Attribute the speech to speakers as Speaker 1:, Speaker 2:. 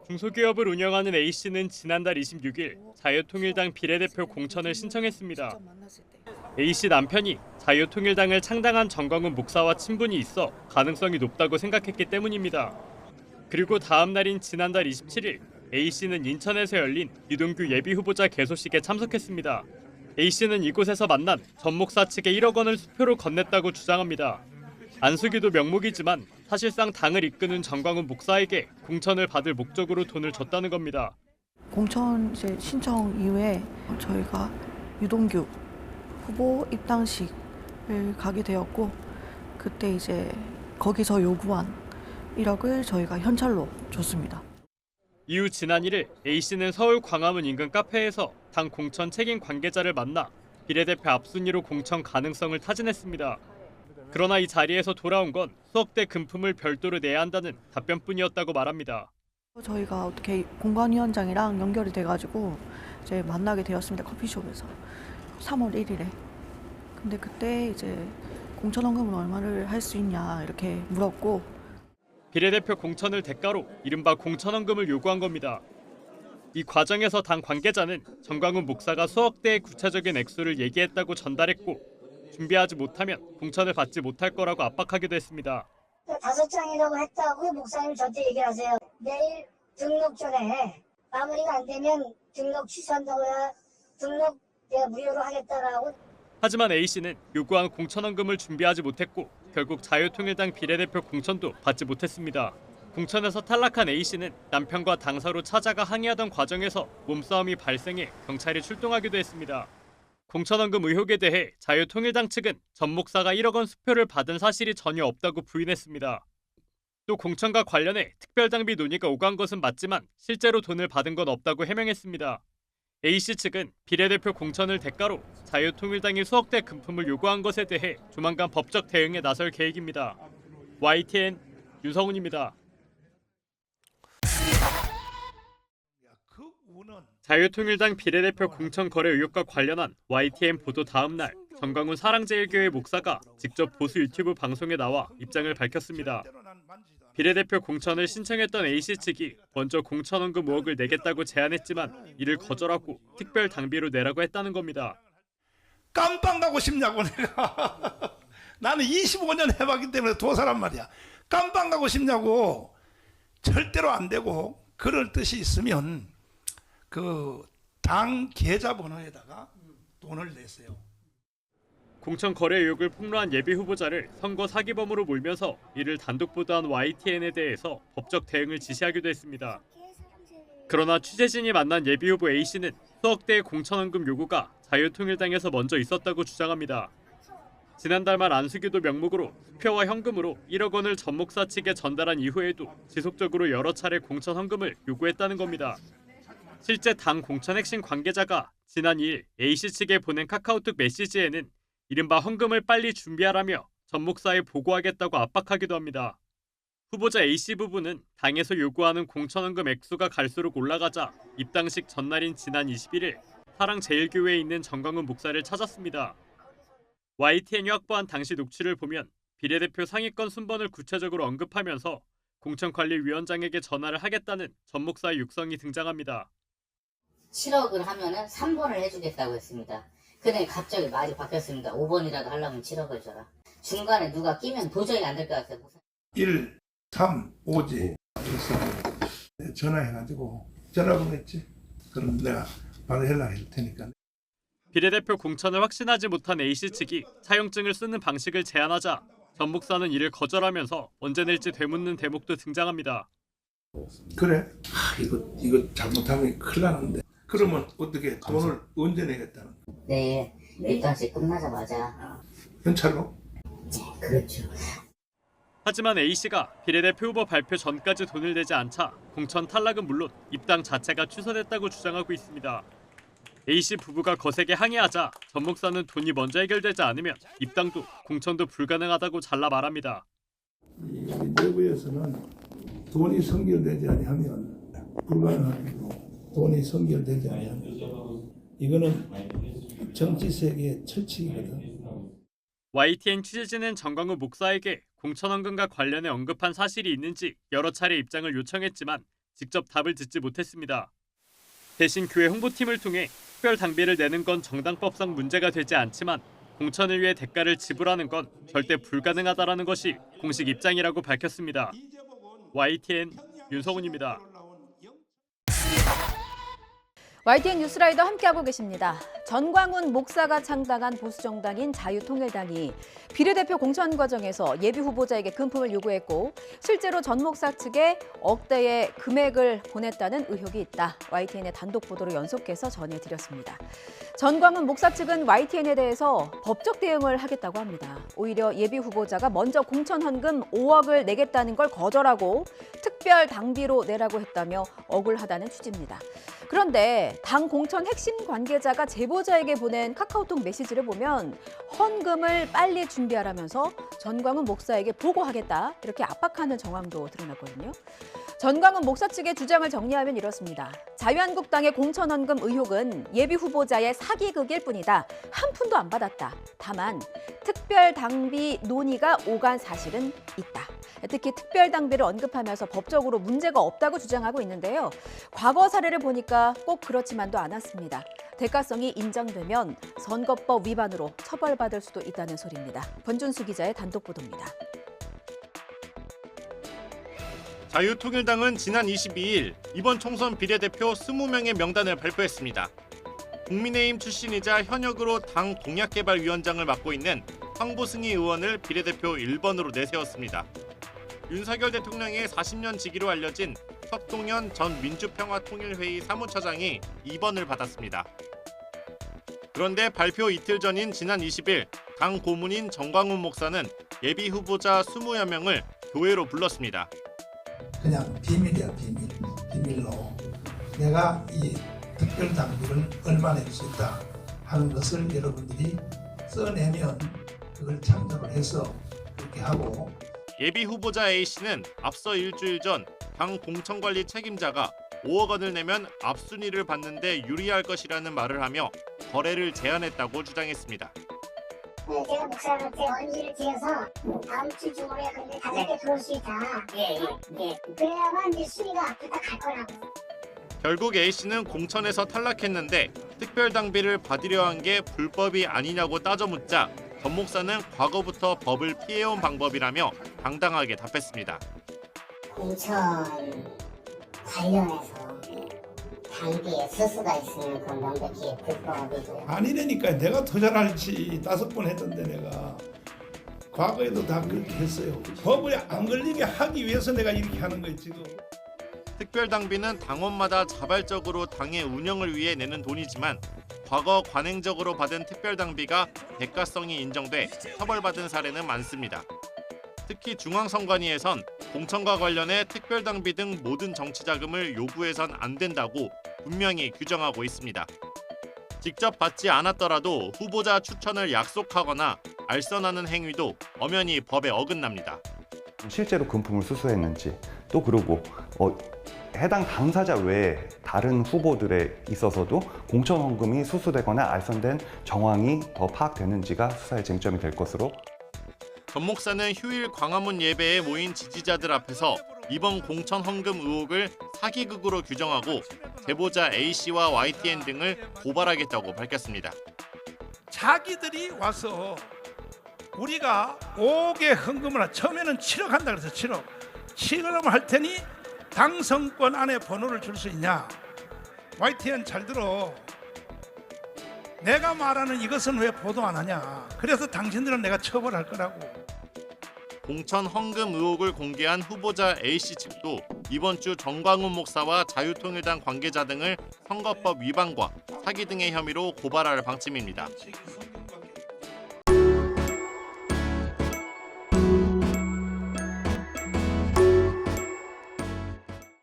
Speaker 1: 중소기업을 운영하는 A씨는 지난달 26일 자유통일당 비례대표 공천을 신청했습니다. A씨 남편이 자유통일당을 창당한 정광훈 목사와 친분이 있어 가능성이 높다고 생각했기 때문입니다. 그리고 다음 날인 지난달 27일 A씨는 인천에서 열린 유동규 예비후보자 개소식에 참석했습니다. A씨는 이곳에서 만난 전 목사 측에 1억 원을 수표로 건넸다고 주장합니다. 안수기도 명목이지만 사실상 당을 이끄는 정광훈 목사에게 공천을 받을 목적으로 돈을 줬다는 겁니다.
Speaker 2: 공천 신청 이후에 저희가 유동규 후보 입당식을 가게 되었고 그때 이제 거기서 요구한 1억을 저희가 현찰로 줬습니다.
Speaker 1: 이후 지난 1일 A씨는 서울 광화문 인근 카페에서 당 공천 책임 관계자를 만나 비례대표 앞순위로 공천 가능성을 타진했습니다. 그러나 이 자리에서 돌아온 건 수억대 금품을 별도로 내야 한다는 답변뿐이었다고 말합니다.
Speaker 2: 저희가 어떻게 공관위원장이랑 연결이 돼가지고 이제 만나게 되었습니다. 커피숍에서 3월 1일에. 근데 그때 이제 공천원금은 얼마를 할 수 있냐 이렇게 물었고
Speaker 1: 비례대표 공천을 대가로 이른바 공천원금을 요구한 겁니다. 이 과정에서 당 관계자는 정광훈 목사가 수억대의 구체적인 액수를 얘기했다고 전달했고 준비하지 못하면 공천을 받지 못할 거라고 압박하기도 했습니다.
Speaker 3: 5장이라고 했다고 목사님 저한테 얘기를 하세요. 내일 등록 전에 마무리가 안 되면 등록 취소한다고야 등록 내가 무료로 하겠다라고.
Speaker 1: 하지만 A씨는 요구한 공천원금을 준비하지 못했고 결국 자유통일당 비례대표 공천도 받지 못했습니다. 공천에서 탈락한 A씨는 남편과 당사로 찾아가 항의하던 과정에서 몸싸움이 발생해 경찰이 출동하기도 했습니다. 공천원금 의혹에 대해 자유통일당 측은 전 목사가 1억 원 수표를 받은 사실이 전혀 없다고 부인했습니다. 또 공천과 관련해 특별당비 논의가 오간 것은 맞지만 실제로 돈을 받은 건 없다고 해명했습니다. A씨 측은 비례대표 공천을 대가로 자유통일당이 수억대 금품을 요구한 것에 대해 조만간 법적 대응에 나설 계획입니다. YTN 윤성훈입니다. 자유통일당 비례대표 공천 거래 의혹과 관련한 YTN 보도 다음 날 정광훈 사랑제일교회 목사가 직접 보수 유튜브 방송에 나와 입장을 밝혔습니다. 비례대표 공천을 신청했던 A씨 측이 먼저 공천원금 5억을 내겠다고 제안했지만 이를 거절하고 특별 당비로 내라고 했다는 겁니다.
Speaker 4: 깜빵 가고 싶냐고 내가. 나는 25년 해봤기 때문에 도사란 말이야. 깜빵 가고 싶냐고. 절대로 안 되고 그럴 뜻이 있으면 그 당 계좌번호에다가 돈을 내세요.
Speaker 1: 공천 거래 의혹을 폭로한 예비 후보자를 선거 사기범으로 몰면서 이를 단독 보도한 YTN에 대해서 법적 대응을 지시하기도 했습니다. 그러나 취재진이 만난 예비 후보 A씨는 수억대의 공천원금 요구가 자유통일당에서 먼저 있었다고 주장합니다. 지난달 말 안수기도 명목으로 수표와 현금으로 1억 원을 전 목사 측에 전달한 이후에도 지속적으로 여러 차례 공천 헌금을 요구했다는 겁니다. 실제 당 공천 핵심 관계자가 지난 2일 A씨 측에 보낸 카카오톡 메시지에는 이른바 헌금을 빨리 준비하라며 전 목사에 보고하겠다고 압박하기도 합니다. 후보자 A씨 부부는 당에서 요구하는 공천헌금 액수가 갈수록 올라가자 입당식 전날인 지난 21일 사랑제일교회에 있는 정광훈 목사를 찾았습니다. YTN이 확보한 당시 녹취를 보면 비례대표 상위권 순번을 구체적으로 언급하면서 공천관리위원장에게 전화를 하겠다는 전 목사의 육성이 등장합니다.
Speaker 5: 7억을 하면은 3번을 해주겠다고 했습니다. 근데 갑자기 말이 바뀌었습니다. 5번이라도 하려면 7억을 줘라. 중간에 누가 끼면 도저히 안 될 것 같아요.
Speaker 4: 1, 3, 5지. 전화해가지고 전화번호 했지. 그럼 내가 바로 연락할 테니까.
Speaker 1: 비례대표 공천을 확신하지 못한 A씨 측이 차용증을 쓰는 방식을 제안하자 전 목사는 이를 거절하면서 언제 낼지 되묻는 대목도 등장합니다.
Speaker 4: 그래? 이거 잘못하면 큰일 나는데. 그러면 어떻게 돈을 언제 내겠다는 거야?
Speaker 5: 네, 입당식 끝나자마자.
Speaker 4: 현찰로?
Speaker 5: 네, 그렇죠.
Speaker 1: 하지만 A씨가 비례대표 후보 발표 전까지 돈을 내지 않자 공천 탈락은 물론 입당 자체가 취소됐다고 주장하고 있습니다. A씨 부부가 거세게 항의하자 전 목사는 돈이 먼저 해결되지 않으면 입당도 공천도 불가능하다고 잘라 말합니다.
Speaker 4: 내부에서는 돈이 성결되지 않으면 불가능하고 돈이 성결되지 않으면 이거는 정치 세계의 철칙이거든.
Speaker 1: YTN 취재진은 정광훈 목사에게 공천헌금과 관련해 언급한 사실이 있는지 여러 차례 입장을 요청했지만 직접 답을 듣지 못했습니다. 대신 교회 홍보팀을 통해 특별 당비를 내는 건 정당법상 문제가 되지 않지만 공천을 위해 대가를 지불하는 건 절대 불가능하다라는 것이 공식 입장이라고 밝혔습니다. YTN 윤성훈입니다.
Speaker 6: YTN 뉴스라이더 함께하고 계십니다. 전광훈 목사가 창당한 보수정당인 자유통일당이 비례대표 공천 과정에서 예비후보자에게 금품을 요구했고 실제로 전 목사 측에 억대의 금액을 보냈다는 의혹이 있다. YTN의 단독 보도로 연속해서 전해드렸습니다. 전광훈 목사 측은 YTN에 대해서 법적 대응을 하겠다고 합니다. 오히려 예비후보자가 먼저 공천 헌금 5억을 내겠다는 걸 거절하고 특별 당비로 내라고 했다며 억울하다는 취지입니다. 그런데 당 공천 핵심 관계자가 제보자에게 보낸 카카오톡 메시지를 보면 헌금을 빨리 준비하라면서 전광훈 목사에게 보고하겠다 이렇게 압박하는 정황도 드러났거든요. 전광훈 목사 측의 주장을 정리하면 이렇습니다. 자유한국당의 공천 헌금 의혹은 예비후보자의 사기극일 뿐이다. 한 푼도 안 받았다. 다만 특별 당비 논의가 오간 사실은 있다. 특히 특별 당비를 언급하면서 법적으로 문제가 없다고 주장하고 있는데요. 과거 사례를 보니까 꼭 그렇지만도 않았습니다. 대가성이 인정되면 선거법 위반으로 처벌받을 수도 있다는 소리입니다. 권준수 기자의 단독 보도입니다.
Speaker 7: 자유통일당은 지난 22일 이번 총선 비례대표 20명의 명단을 발표했습니다. 국민의힘 출신이자 현역으로 당 공약개발위원장을 맡고 있는 황보승희 의원을 비례대표 1번으로 내세웠습니다. 윤석열 대통령의 40년 지기로 알려진 석동현 전 민주평화통일회의 사무처장이 2번을 받았습니다. 그런데 발표 이틀 전인 지난 20일 당 고문인 정광훈 목사는 예비후보자 20여 명을 교회로 불렀습니다.
Speaker 4: 그냥 비밀이야, 비밀로 내가 이 특별 당비를 얼마 낼 수 있다 하는 것을 여러분들이 써내면 그걸 참조를 해서 그렇게 하고.
Speaker 7: 예비후보자 A씨는 앞서 일주일 전 당 공천관리 책임자가 5억 원을 내면 앞순위를 받는데 유리할 것이라는 말을 하며 거래를 제안했다고 주장했습니다.
Speaker 3: 네, 제가 목사한테 언지를 드려서 다음 주 중으로 근데 5개 들어올 수 있다. 그래야만 이제 순위가 앞에 딱 갈 거라고.
Speaker 7: 결국 A씨는 공천에서 탈락했는데 특별 당비를 받으려 한 게 불법이 아니냐고 따져 묻자 전 목사는 과거부터 법을 피해온 방법이라며 당당하게 답했습니다.
Speaker 3: 공천 관련해서 당비에 수수가 있으면 그건 명백히 불법이고요.
Speaker 4: 아니라니까. 내가 더 잘알지. 5번 했던데 내가. 과거에도 다 그렇게 했어요. 법을 안 걸리게 하기 위해서 내가 이렇게 하는 거예요 지금.
Speaker 7: 특별 당비는 당원마다 자발적으로 당의 운영을 위해 내는 돈이지만 과거 관행적으로 받은 특별 당비가 대가성이 인정돼 처벌받은 사례는 많습니다. 특히 중앙선관위에선 공천과 관련해 특별 당비 등 모든 정치 자금을 요구해선 안 된다고 분명히 규정하고 있습니다. 직접 받지 않았더라도 후보자 추천을 약속하거나 알선하는 행위도 엄연히 법에 어긋납니다.
Speaker 8: 실제로 금품을 수수했는지 또 그리고 해당 당사자 외에 다른 후보들에 있어서도 공천 헌금이 수수되거나 알선된 정황이 더 파악되는지가 수사의 쟁점이 될 것으로.
Speaker 7: 전 목사는 휴일 광화문 예배에 모인 지지자들 앞에서 이번 공천 헌금 의혹을 사기극으로 규정하고 제보자 A씨와 YTN 등을 고발하겠다고 밝혔습니다.
Speaker 4: 자기들이 와서 우리가 5억의 헌금을 처음에는 7억 한다 그래서 7억 할 테니 당선권 안에 번호를 줄 수 있냐. YTN 잘 들어. 내가 말하는 이것은 왜 보도 안 하냐. 그래서 당신들은 내가 처벌할 거라고.
Speaker 7: 공천 헌금 의혹을 공개한 후보자 A씨 측도 이번 주 정광훈 목사와 자유통일당 관계자 등을 선거법 위반과 사기 등의 혐의로 고발할 방침입니다.